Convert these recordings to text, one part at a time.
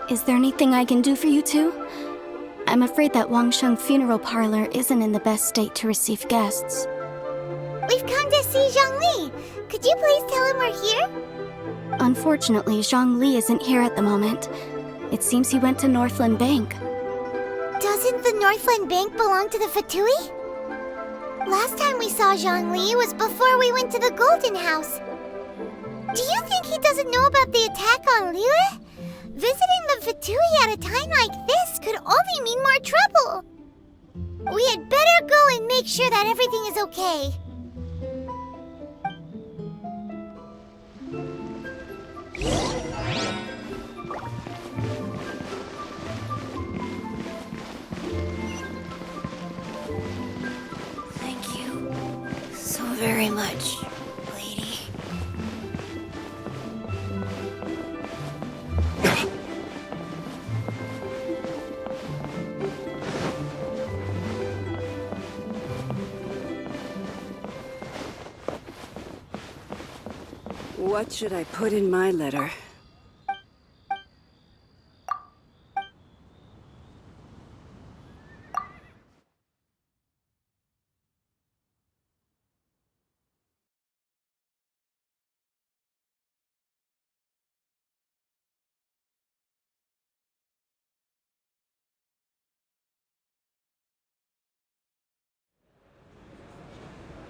Is there anything I can do for you two? I'm afraid that Wangsheng funeral parlor isn't in the best state to receive guests. We've come to see Zhongli. Could you please tell him we're here? Unfortunately, Zhongli isn't here at the moment. It seems he went to Northland Bank. Doesn't the Northland Bank belong to the Fatui? Last time we saw Zhongli was before we went to the Golden House. Do you think he doesn't know about the attack on Liyue? Visiting the Fatui at a time like this could only mean more trouble. We had better go and make sure that everything is okay. Thank you so very much, lady. What should I put in my letter?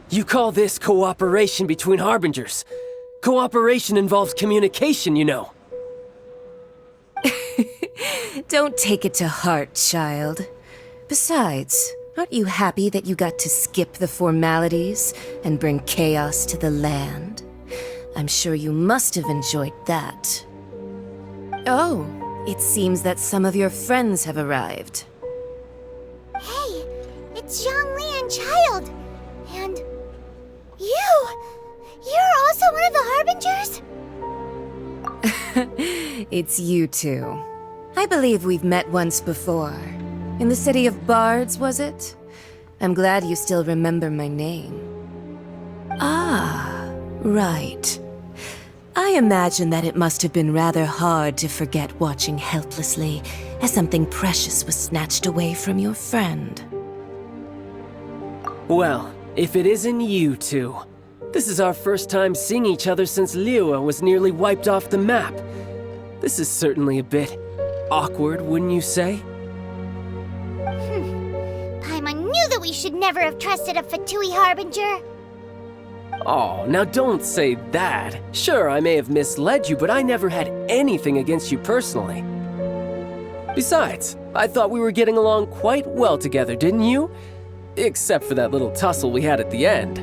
You call this cooperation between Harbingers? Cooperation involves communication, you know. Don't take it to heart, child. Besides, aren't you happy that you got to skip the formalities and bring chaos to the land? I'm sure you must have enjoyed that. Oh, it seems that some of your friends have arrived. Hey, it's Zhongli and Child. And you! You're also one of the Harbingers? It's you two. I believe we've met once before. In the city of Bards, was it? I'm glad you still remember my name. Ah, right. I imagine that it must have been rather hard to forget watching helplessly as something precious was snatched away from your friend. Well, if it isn't you two. This is our first time seeing each other since Liyue was nearly wiped off the map. This is certainly a bit awkward, wouldn't you say? Paimon knew that we should never have trusted a Fatui Harbinger. Oh, now don't say that. Sure, I may have misled you, but I never had anything against you personally. Besides, I thought we were getting along quite well together, didn't you? Except for that little tussle we had at the end.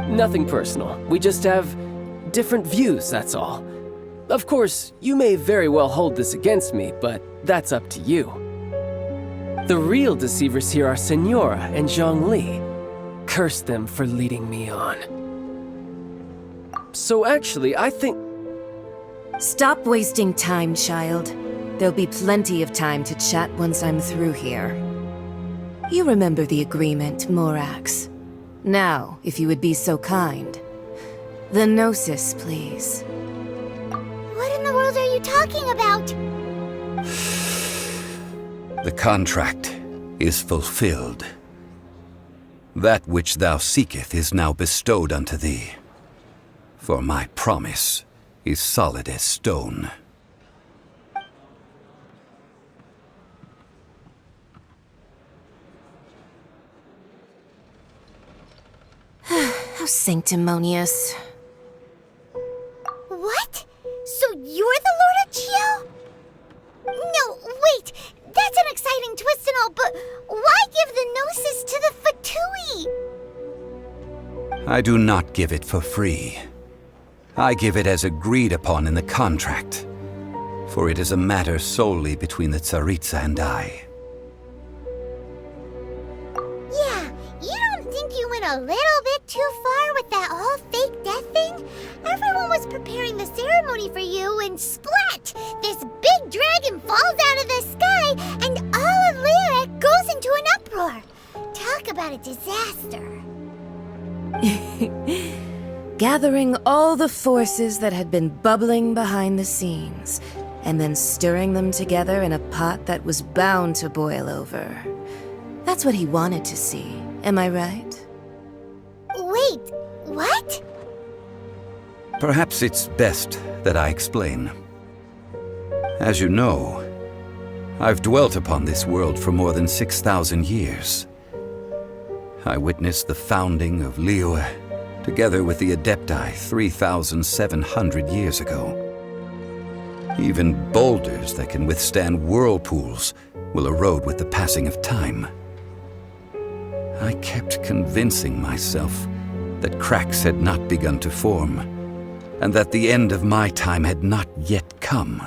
Nothing personal. We just have different views, that's all. Of course, you may very well hold this against me, but that's up to you. The real deceivers here are Senora and Zhongli. Curse them for leading me on. So actually, I think... Stop wasting time, child. There'll be plenty of time to chat once I'm through here. You remember the agreement, Morax. Now, if you would be so kind. The Gnosis, please. What in the world are you talking about? The contract is fulfilled. That which thou seeketh is now bestowed unto thee. For my promise is solid as stone. How sanctimonious. What? So you're the Lord of Chio? No, wait! That's an exciting twist and all, but why give the Gnosis to the Fatui? I do not give it for free. I give it as agreed upon in the contract. For it is a matter solely between the Tsaritsa and I. Yeah, you don't think you went a little bit too far with that whole fake death thing? Everyone was preparing the ceremony for you and splat! This big dragon falls out of the sky and all of Liyue goes into an uproar. Talk about a disaster. Gathering all the forces that had been bubbling behind the scenes, and then stirring them together in a pot that was bound to boil over. That's what he wanted to see, am I right? Wait, what? Perhaps it's best that I explain. As you know, I've dwelt upon this world for more than 6,000 years. I witnessed the founding of Liyue, together with the Adepti 3,700 years ago. Even boulders that can withstand whirlpools will erode with the passing of time. I kept convincing myself that cracks had not begun to form, and that the end of my time had not yet come.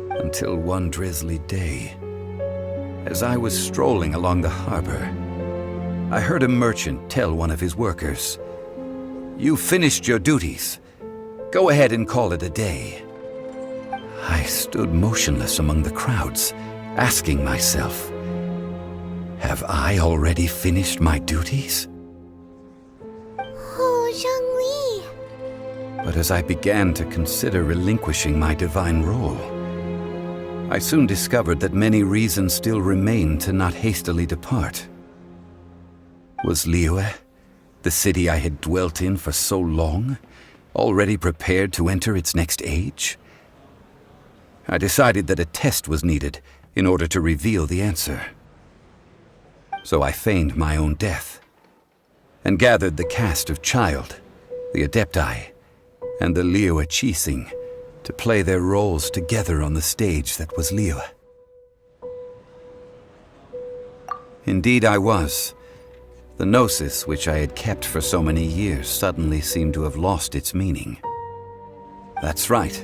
Until one drizzly day, as I was strolling along the harbor, I heard a merchant tell one of his workers, "You finished your duties. Go ahead and call it a day." I stood motionless among the crowds, asking myself, have I already finished my duties? Oh, Zhongli. But as I began to consider relinquishing my divine role, I soon discovered that many reasons still remained to not hastily depart. Was Liyue, the city I had dwelt in for so long, already prepared to enter its next age? I decided that a test was needed in order to reveal the answer. So I feigned my own death, and gathered the cast of Child, the Adepti, and the Liyue Qixing to play their roles together on the stage that was Liyue. Indeed I was. The gnosis which I had kept for so many years suddenly seemed to have lost its meaning. That's right,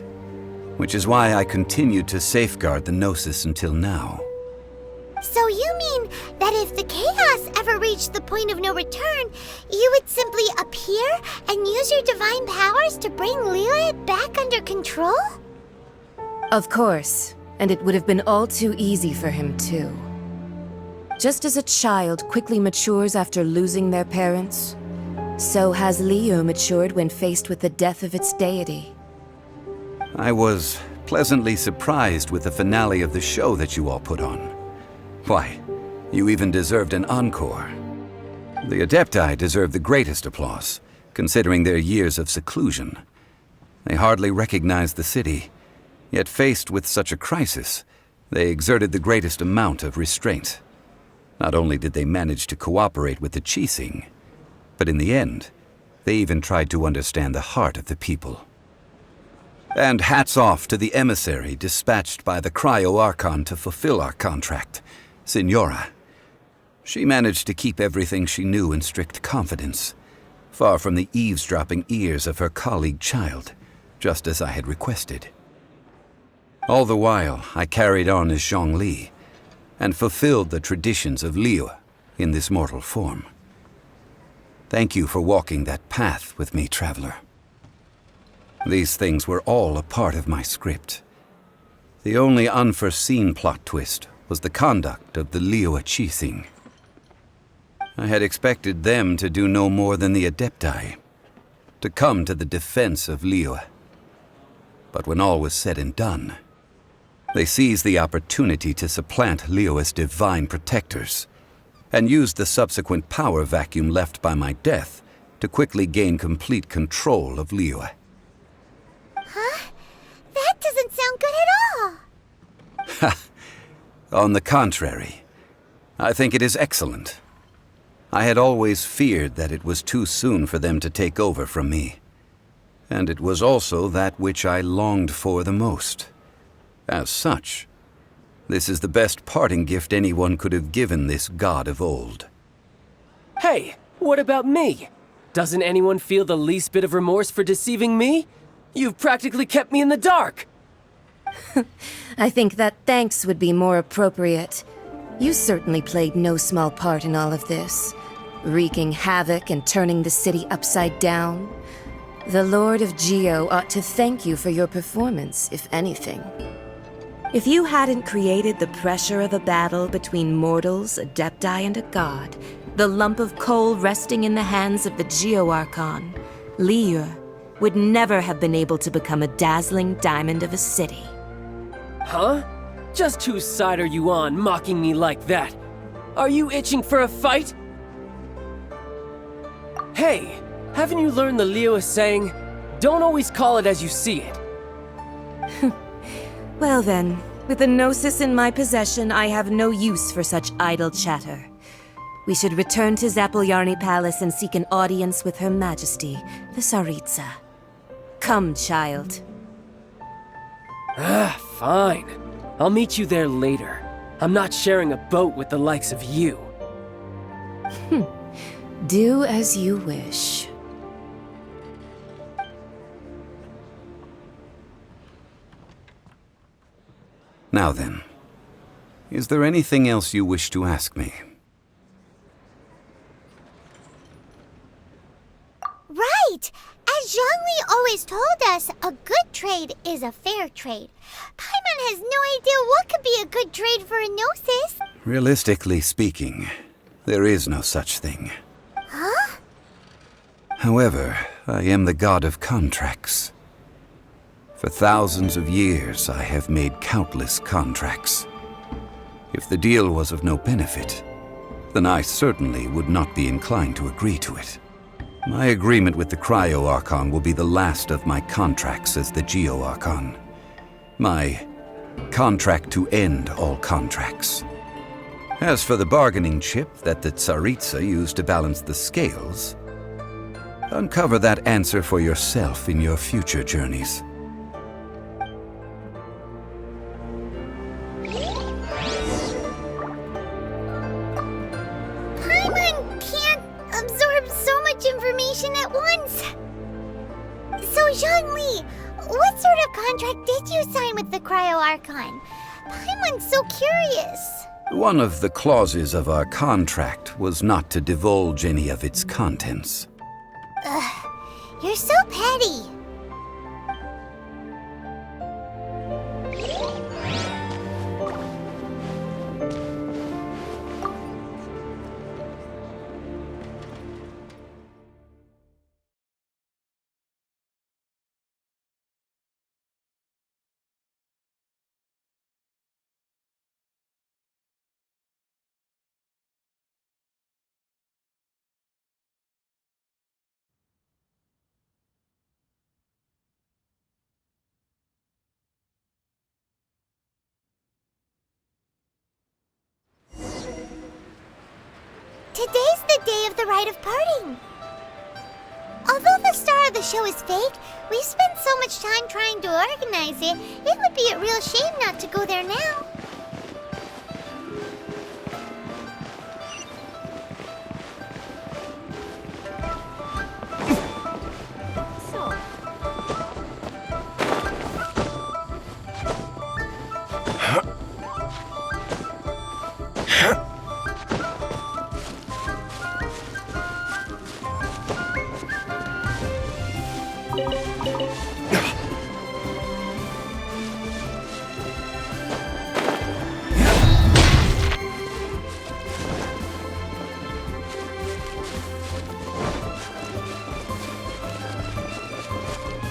which is why I continued to safeguard the gnosis until now. So you mean that if the chaos ever reached the point of no return, you would simply appear and use your divine powers to bring Liyue back under control? Of course, and it would have been all too easy for him too. Just as a child quickly matures after losing their parents, so has Liyue matured when faced with the death of its deity. I was pleasantly surprised with the finale of the show that you all put on. Why, you even deserved an encore. The Adepti deserve the greatest applause, considering their years of seclusion. They hardly recognized the city, yet faced with such a crisis, they exerted the greatest amount of restraint. Not only did they manage to cooperate with the Qixing, but in the end, they even tried to understand the heart of the people. And hats off to the emissary dispatched by the Cryo-Archon to fulfill our contract, Signora. She managed to keep everything she knew in strict confidence, far from the eavesdropping ears of her colleague Child, just as I had requested. All the while, I carried on as Zhongli, and fulfilled the traditions of Liyue in this mortal form. Thank you for walking that path with me, traveler. These things were all a part of my script. The only unforeseen plot twist was the conduct of the Liyue Qixing. I had expected them to do no more than the Adepti, to come to the defense of Liyue. But when all was said and done, they seized the opportunity to supplant Liyue's divine protectors, and used the subsequent power vacuum left by my death to quickly gain complete control of Liyue. Huh? That doesn't sound good at all! On the contrary, I think it is excellent. I had always feared that it was too soon for them to take over from me, and it was also that which I longed for the most. As such, this is the best parting gift anyone could have given this god of old. Hey, what about me? Doesn't anyone feel the least bit of remorse for deceiving me? You've practically kept me in the dark! I think that thanks would be more appropriate. You certainly played no small part in all of this, wreaking havoc and turning the city upside down. The Lord of Geo ought to thank you for your performance, if anything. If you hadn't created the pressure of a battle between mortals, Adepti, and a god, the lump of coal resting in the hands of the Geo-Archon, Liyue would never have been able to become a dazzling diamond of a city. Huh? Just whose side are you on, mocking me like that? Are you itching for a fight? Hey, haven't you learned the Liyue saying, don't always call it as you see it? Well then, with the Gnosis in my possession, I have no use for such idle chatter. We should return to Zapoljarny Palace and seek an audience with Her Majesty, the Tsaritsa. Come, child. Fine. I'll meet you there later. I'm not sharing a boat with the likes of you. Do as you wish. Now then, is there anything else you wish to ask me? Right! As Zhongli always told us, a good trade is a fair trade. Paimon has no idea what could be a good trade for a Gnosis. Realistically speaking, there is no such thing. Huh? However, I am the god of contracts. For thousands of years, I have made countless contracts. If the deal was of no benefit, then I certainly would not be inclined to agree to it. My agreement with the Cryo-Archon will be the last of my contracts as the Geo-Archon. My contract to end all contracts. As for the bargaining chip that the Tsaritsa used to balance the scales, uncover that answer for yourself in your future journeys. Paimon can't absorb so much information at once. So, Zhongli, what sort of contract did you sign with the Cryo-Archon? Paimon's so curious. One of the clauses of our contract was not to divulge any of its contents. Ugh, you're so petty. Today's the day of the rite of parting. Although the star of the show is fake, we've spent so much time trying to organize it, it would be a real shame not to go there now.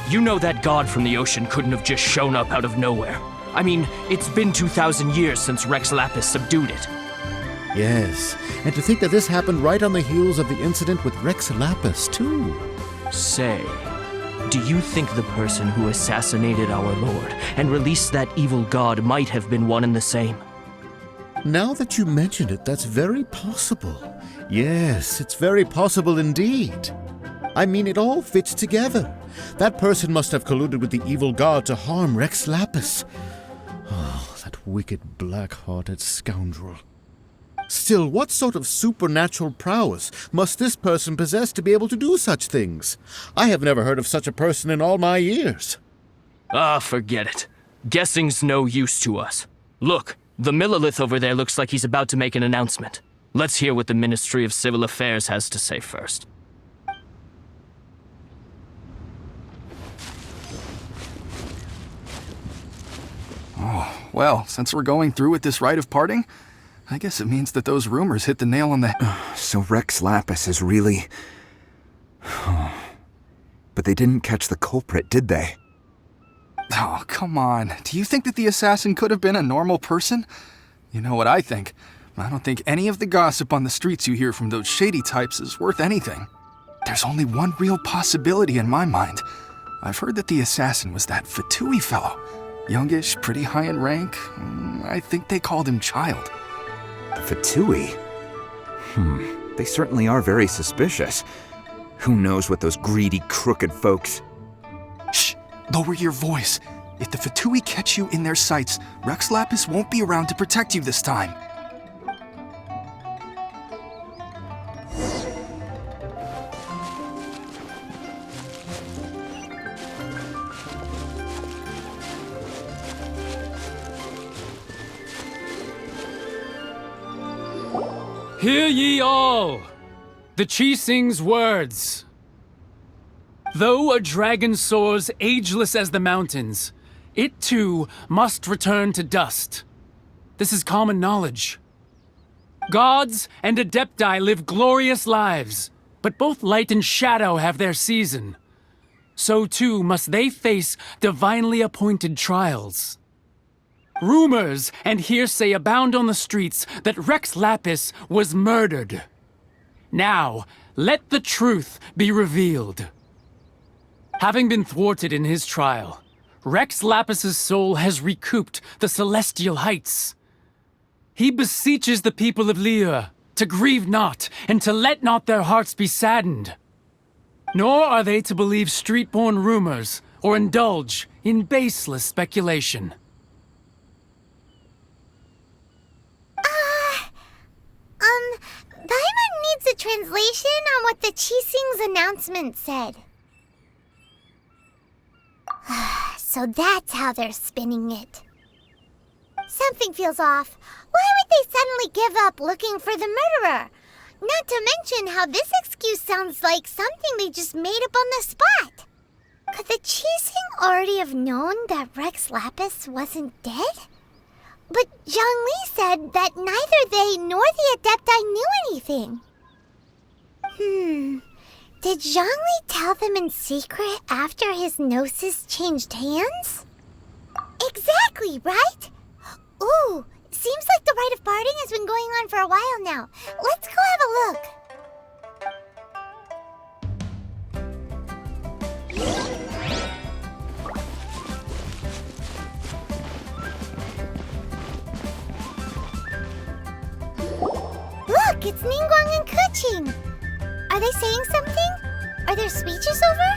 You know that god from the ocean couldn't have just shown up out of nowhere. I mean, it's been 2,000 years since Rex Lapis subdued it. Yes, and to think that this happened right on the heels of the incident with Rex Lapis, too. Say, do you think the person who assassinated our lord and released that evil god might have been one and the same? Now that you mention it, that's very possible. Yes, it's very possible indeed. I mean, it all fits together. That person must have colluded with the evil god to harm Rex Lapis. Oh, that wicked, black-hearted scoundrel. Still, what sort of supernatural prowess must this person possess to be able to do such things? I have never heard of such a person in all my years. Ah, forget it. Guessing's no use to us. Look, the Millilith over there looks like he's about to make an announcement. Let's hear what the Ministry of Civil Affairs has to say first. Oh, well, since we're going through with this rite of parting, I guess it means that those rumors hit the nail on the... So Rex Lapis is really... But they didn't catch the culprit, did they? Oh, come on. Do you think that the assassin could have been a normal person? You know what I think. I don't think any of the gossip on the streets you hear from those shady types is worth anything. There's only one real possibility in my mind. I've heard that the assassin was that Fatui fellow. Youngish, pretty high in rank. I think they called him Child. Fatui? They certainly are very suspicious. Who knows what those greedy, crooked folks... Shh! Lower your voice. If the Fatui catch you in their sights, Rex Lapis won't be around to protect you this time. Hear ye all! The Qixing's words. Though a dragon soars ageless as the mountains, it too must return to dust. This is common knowledge. Gods and Adepti live glorious lives, but both light and shadow have their season. So too must they face divinely appointed trials. Rumors and hearsay abound on the streets that Rex Lapis was murdered. Now, let the truth be revealed. Having been thwarted in his trial, Rex Lapis's soul has recouped the celestial heights. He beseeches the people of Liyue to grieve not and to let not their hearts be saddened. Nor are they to believe street-born rumors or indulge in baseless speculation. Paimon needs a translation on what the Qixing's announcement said. So that's how they're spinning it. Something feels off. Why would they suddenly give up looking for the murderer? Not to mention how this excuse sounds like something they just made up on the spot. Could the Qixing already have known that Rex Lapis wasn't dead? But Zhongli said that neither they nor the Adepti knew anything. Did Zhongli tell them in secret after his gnosis changed hands? Exactly, right? Ooh, seems like the rite of parting has been going on for a while now. Let's go have a look. Look, it's Ningguang and Keqing. Are they saying something? Are there speeches over?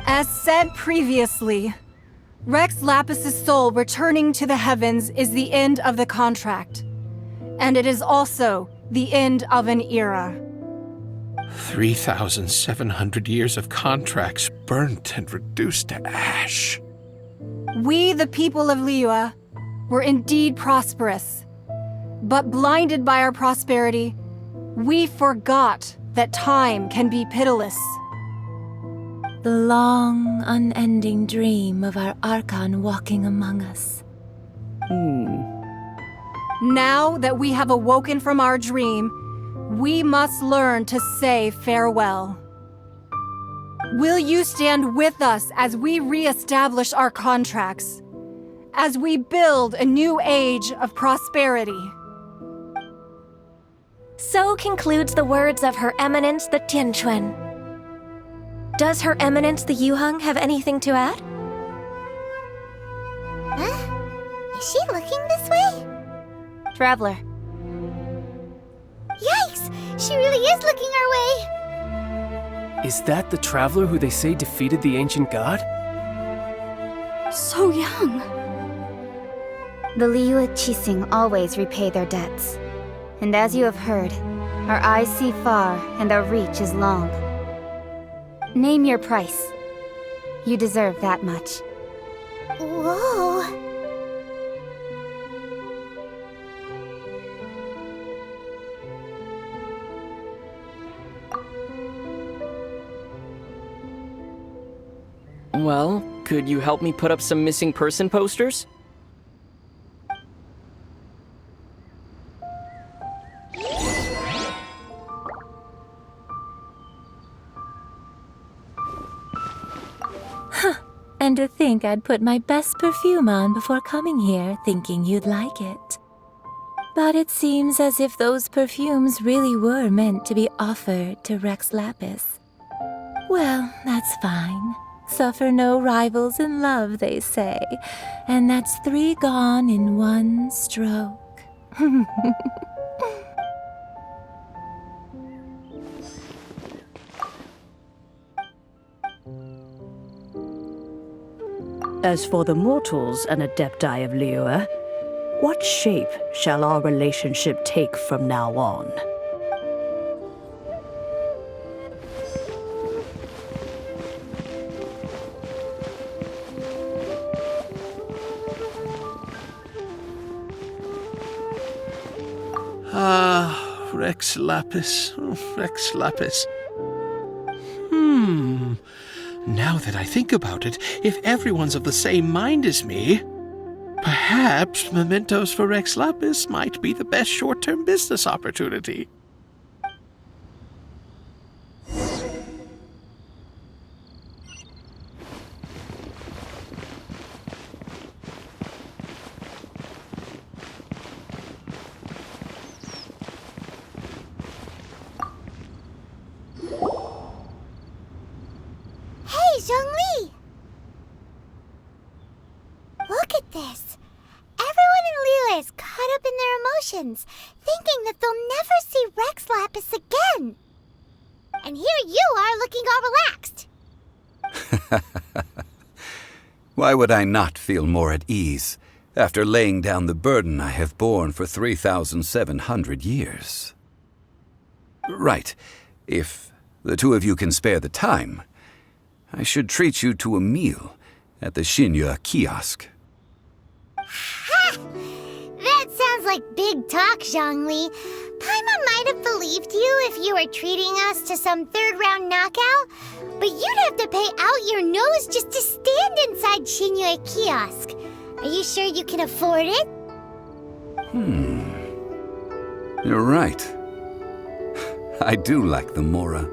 As said previously, Rex Lapis's soul returning to the heavens is the end of the contract. And it is also the end of an era. 3,700 years of contracts burnt and reduced to ash. We, the people of Liyue, were indeed prosperous. But blinded by our prosperity, we forgot that time can be pitiless. The long, unending dream of our Archon walking among us. Now that we have awoken from our dream, we must learn to say farewell. Will you stand with us as we re-establish our contracts? As we build a new age of prosperity? So concludes the words of Her Eminence the Tianquan. Does Her Eminence the Yuheng have anything to add? Huh? Is she looking this way? Traveler. Yikes! She really is looking our way! Is that the traveler who they say defeated the ancient god? So young. The Liyue Qixing always repay their debts. And as you have heard, our eyes see far and our reach is long. Name your price. You deserve that much. Whoa! Well, could you help me put up some missing person posters? And to think I'd put my best perfume on before coming here, thinking you'd like it. But it seems as if those perfumes really were meant to be offered to Rex Lapis. Well, that's fine. Suffer no rivals in love, they say. And that's 3 gone in 1 stroke. As for the mortals and adepti of Liyue, what shape shall our relationship take from now on? Rex Lapis. Rex Lapis. Now that I think about it, if everyone's of the same mind as me, perhaps mementos for Rex Lapis might be the best short-term business opportunity. Hey, Zhongli! Look at this. Everyone in Liyue is caught up in their emotions, thinking that they'll never see Rex Lapis again. And here you are looking all relaxed. Why would I not feel more at ease after laying down the burden I have borne for 3,700 years? Right. If the two of you can spare the time, I should treat you to a meal at the Liyue kiosk. Ha! That sounds like big talk, Zhongli. Paimon might have believed you if you were treating us to some third-round knockout, but you'd have to pay out your nose just to stand inside Liyue kiosk. Are you sure you can afford it? You're right. I do like the Mora.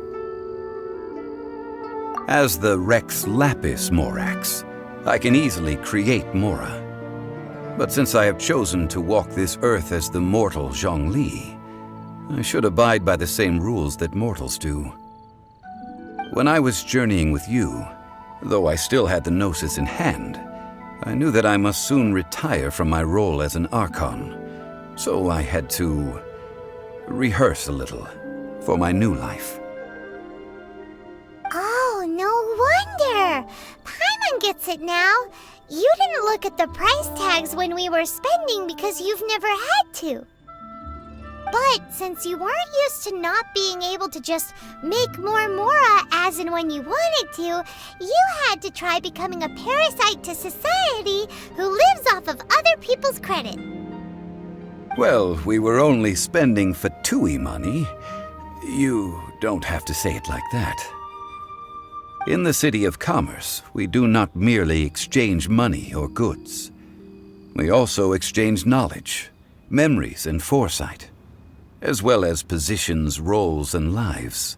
As the Rex Lapis Morax, I can easily create Mora. But since I have chosen to walk this earth as the mortal Zhongli, I should abide by the same rules that mortals do. When I was journeying with you, though I still had the Gnosis in hand, I knew that I must soon retire from my role as an Archon, so I had to rehearse a little for my new life. Oh, no wonder! Paimon gets it now. You didn't look at the price tags when we were spending because you've never had to. But since you weren't used to not being able to just make more Mora as and when you wanted to, you had to try becoming a parasite to society who lives off of other people's credit. Well, we were only spending Fatui money. You don't have to say it like that. In the City of Commerce, we do not merely exchange money or goods. We also exchange knowledge, memories, and foresight, as well as positions, roles, and lives.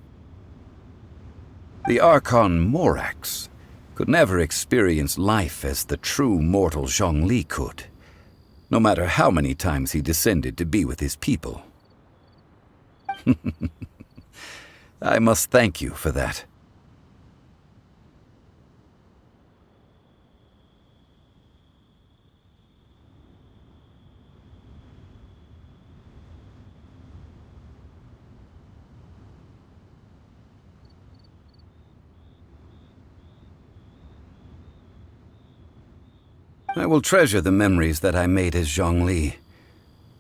The Archon Morax could never experience life as the true mortal Zhongli could, no matter how many times he descended to be with his people. I must thank you for that. I will treasure the memories that I made as Zhongli,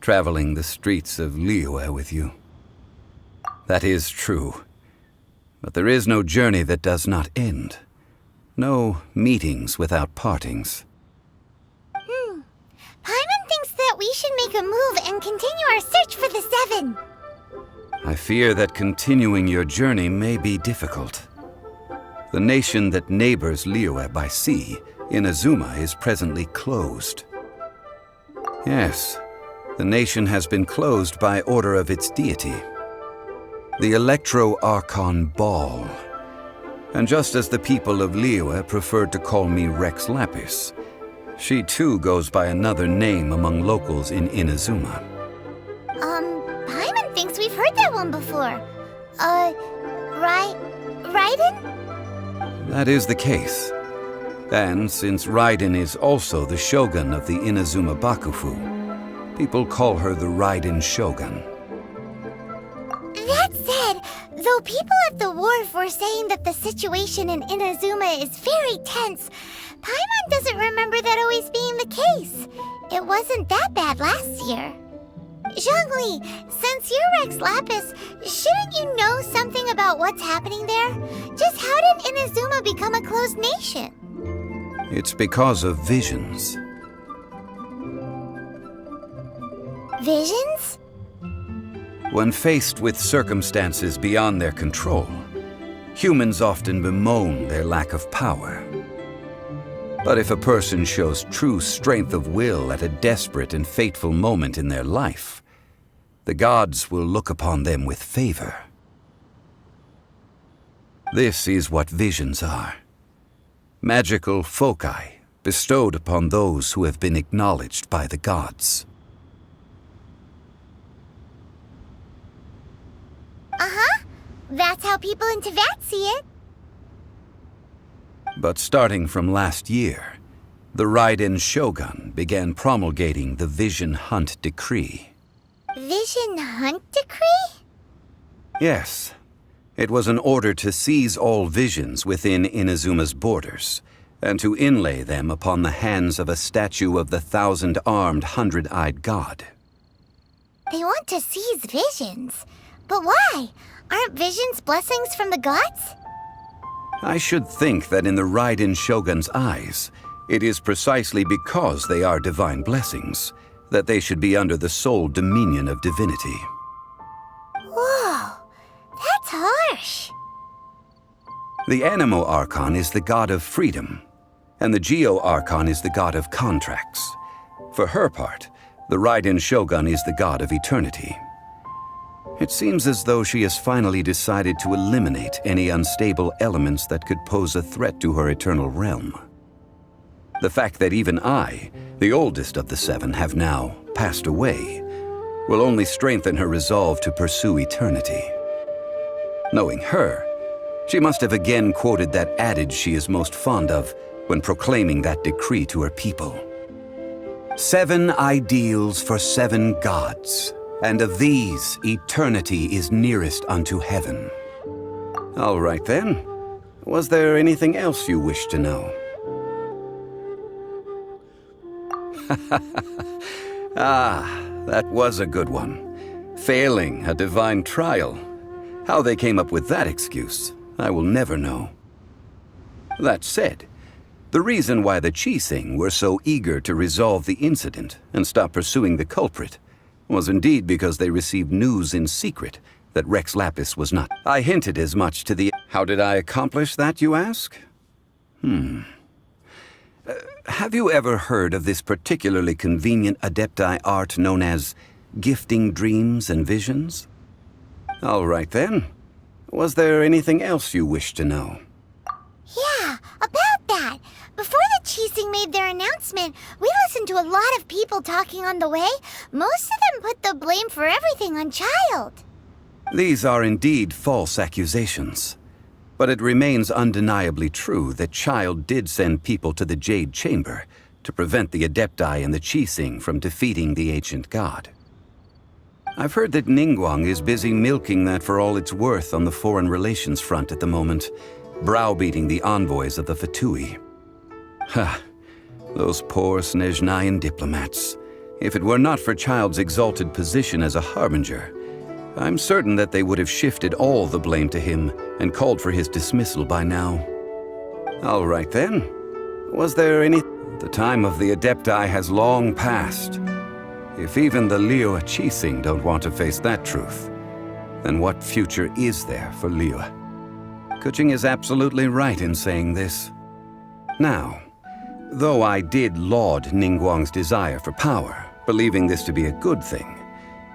traveling the streets of Liyue with you. That is true. But there is no journey that does not end. No meetings without partings. Paimon thinks that we should make a move and continue our search for the 7. I fear that continuing your journey may be difficult. The nation that neighbors Liyue by sea, Inazuma, is presently closed. Yes, the nation has been closed by order of its deity. The Electro-Archon Ball. And just as the people of Liyue preferred to call me Rex Lapis, she too goes by another name among locals in Inazuma. Paimon thinks we've heard that one before. Raiden? That is the case. And since Raiden is also the shogun of the Inazuma Bakufu, people call her the Raiden Shogun. That said, though people at the wharf were saying that the situation in Inazuma is very tense, Paimon doesn't remember that always being the case. It wasn't that bad last year. Zhongli, since you're Rex Lapis, shouldn't you know something about what's happening there? Just how did Inazuma become a closed nation? It's because of visions. Visions? When faced with circumstances beyond their control, humans often bemoan their lack of power. But if a person shows true strength of will at a desperate and fateful moment in their life, the gods will look upon them with favor. This is what visions are. Magical foci bestowed upon those who have been acknowledged by the gods. Uh-huh. That's how people in Teyvat see it. But starting from last year, the Raiden Shogun began promulgating the Vision Hunt Decree. Vision Hunt Decree? Yes. It was an order to seize all visions within Inazuma's borders, and to inlay them upon the hands of a statue of the 1,000-armed, 100-eyed god. They want to seize visions. But why? Aren't visions blessings from the gods? I should think that in the Raiden Shogun's eyes, it is precisely because they are divine blessings that they should be under the sole dominion of divinity. Whoa, that's harsh. The Animo Archon is the god of freedom, and the Geo Archon is the god of contracts. For her part, the Raiden Shogun is the god of eternity. It seems as though she has finally decided to eliminate any unstable elements that could pose a threat to her eternal realm. The fact that even I, the oldest of the seven, have now passed away, will only strengthen her resolve to pursue eternity. Knowing her, she must have again quoted that adage she is most fond of when proclaiming that decree to her people. 7 ideals for 7 gods, and of these, eternity is nearest unto heaven. All right then. Was there anything else you wish to know? That was a good one. Failing a divine trial. How they came up with that excuse, I will never know. That said, the reason why the Qixing were so eager to resolve the incident and stop pursuing the culprit was indeed because they received news in secret that Rex Lapis was not. I hinted as much to the... How did I accomplish that, you ask? Have you ever heard of this particularly convenient Adepti art known as gifting dreams and visions? All right then. Was there anything else you wish to know? Yeah, about that. Before the Qixing made their announcement, we listened to a lot of people talking on the way. Most of them put the blame for everything on Child. These are indeed false accusations. But it remains undeniably true that Child did send people to the Jade Chamber to prevent the Adepti and the Qixing from defeating the ancient god. I've heard that Ningguang is busy milking that for all it's worth on the foreign relations front at the moment, browbeating the envoys of the Fatui. Those poor Snezhnayan diplomats. If it were not for Child's exalted position as a harbinger, I'm certain that they would have shifted all the blame to him and called for his dismissal by now. All right then. Was there any... The time of the Adepti has long passed. If even the Liyue Qixing don't want to face that truth, then what future is there for Liyue? Kuching is absolutely right in saying this. Now, though I did laud Ningguang's desire for power, believing this to be a good thing,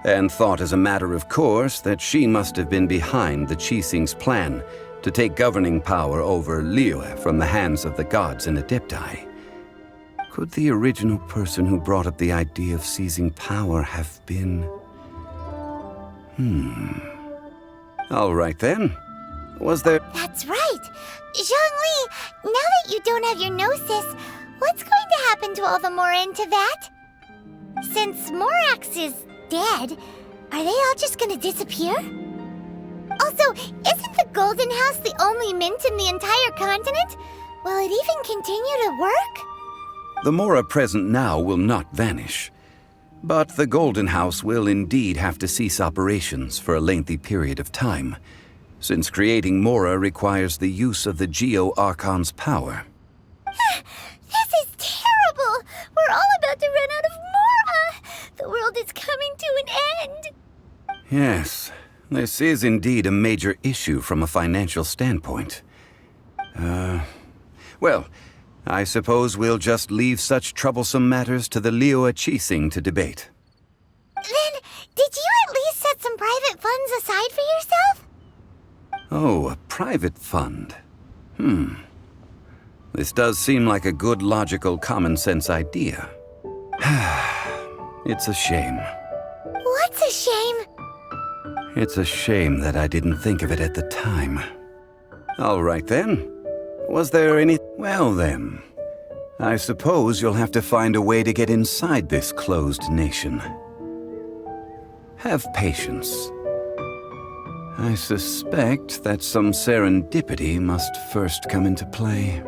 and thought as a matter of course that she must have been behind the Qixing's plan to take governing power over Liyue from the hands of the gods and Adepti. Could the original person who brought up the idea of seizing power have been... All right then. Was there... That's right! Zhongli, now that you don't have your gnosis, what's going to happen to all the Mora in Teyvat? Since Morax is dead, are they all just gonna disappear? Also, isn't the Golden House the only mint in the entire continent? Will it even continue to work? The Mora present now will not vanish. But the Golden House will indeed have to cease operations for a lengthy period of time, since creating Mora requires the use of the Geo-Archon's power. This is terrible! We're all about to run out of Mora! The world is coming to an end! Yes, this is indeed a major issue from a financial standpoint. Well, I suppose we'll just leave such troublesome matters to the Liyue Qixing to debate. Then, did you at least set some private funds aside for yourself? Oh, a private fund. This does seem like a good, logical, common-sense idea. It's a shame. What's a shame? It's a shame that I didn't think of it at the time. All right then. Was there any... Well then, I suppose you'll have to find a way to get inside this closed nation. Have patience. I suspect that some serendipity must first come into play.